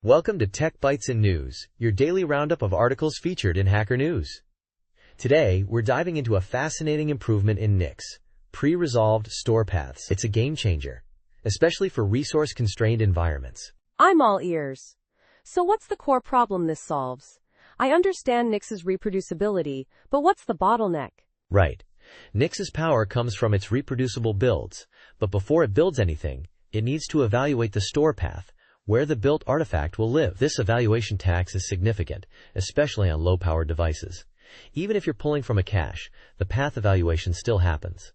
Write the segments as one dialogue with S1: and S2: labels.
S1: Welcome to Tech Bytes and News, your daily roundup of articles featured in Hacker News. Today, we're diving into a fascinating improvement in Nix, pre-resolved store paths. It's a game changer, especially for resource-constrained environments.
S2: I'm all ears. So what's the core problem this solves? I understand Nix's reproducibility, but what's the bottleneck?
S1: Right. Nix's power comes from its reproducible builds, but before it builds anything, it needs to evaluate the store path, where the built artifact will live. This evaluation tax is significant, especially on low-powered devices. Even if you're pulling from a cache, the path evaluation still happens.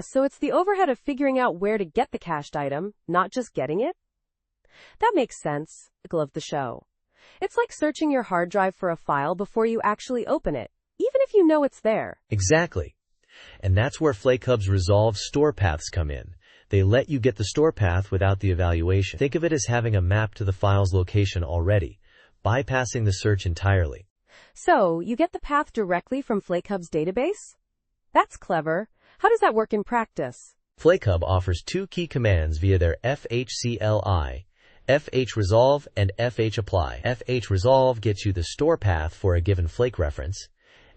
S2: So it's the overhead of figuring out where to get the cached item, not just getting it? That makes sense. Love the show. It's like searching your hard drive for a file before you actually open it, even if you know it's there.
S1: Exactly. And that's where FlakeHub's resolved store paths come in. They let you get the store path without the evaluation. Think of it as having a map to the file's location already, bypassing the search entirely.
S2: So, you get the path directly from FlakeHub's database? That's clever. How does that work in practice?
S1: FlakeHub offers two key commands via their fhcli, fhresolve, and fhapply. Fhresolve gets you the store path for a given Flake reference,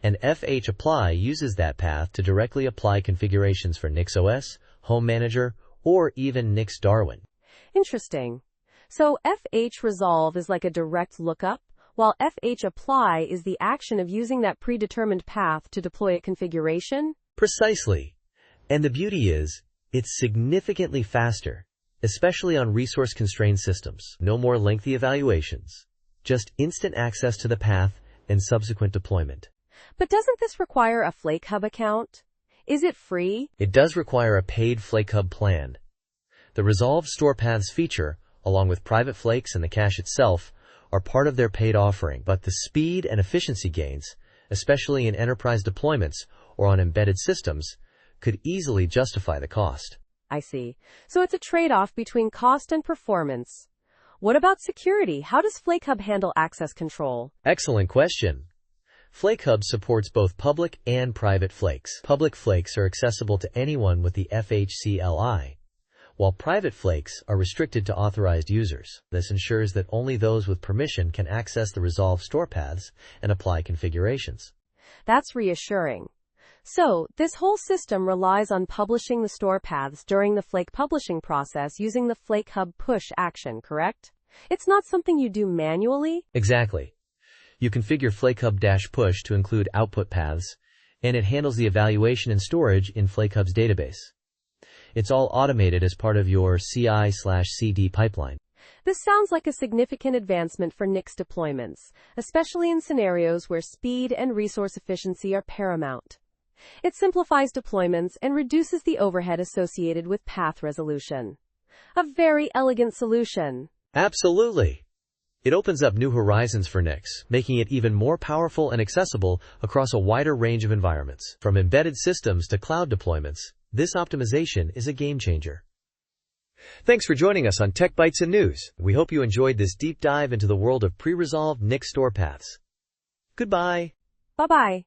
S1: and fhapply uses that path to directly apply configurations for NixOS, Home Manager, or even nix-darwin.
S2: Interesting. So fhresolve is like a direct lookup, while fhapply is the action of using that predetermined path to deploy a configuration?
S1: Precisely. And the beauty is, it's significantly faster, especially on resource-constrained systems. No more lengthy evaluations, just instant access to the path and subsequent deployment.
S2: But doesn't this require a FlakeHub account? Is it free?
S1: It does require a paid FlakeHub plan. The Resolved Store Paths feature, along with private flakes and the cache itself, are part of their paid offering, but the speed and efficiency gains, especially in enterprise deployments or on embedded systems, could easily justify the cost.
S2: I see. So it's a trade-off between cost and performance. What about security? How does FlakeHub handle access control?
S1: Excellent question. FlakeHub supports both public and private flakes. Public flakes are accessible to anyone with the fhcli, while private flakes are restricted to authorized users. This ensures that only those with permission can access the resolved store paths and apply configurations.
S2: That's reassuring. So, this whole system relies on publishing the store paths during the Flake publishing process using the FlakeHub push action, correct? It's not something you do manually?
S1: Exactly. You configure FlakeHub-push to include output paths, and it handles the evaluation and storage in FlakeHub's database. It's all automated as part of your CI/CD pipeline.
S2: This sounds like a significant advancement for Nix deployments, especially in scenarios where speed and resource efficiency are paramount. It simplifies deployments and reduces the overhead associated with path resolution. A very elegant solution.
S1: Absolutely. It opens up new horizons for Nix, making it even more powerful and accessible across a wider range of environments. From embedded systems to cloud deployments, this optimization is a game changer. Thanks for joining us on Tech Bytes and News. We hope you enjoyed this deep dive into the world of pre-resolved Nix store paths. Goodbye.
S2: Bye-bye.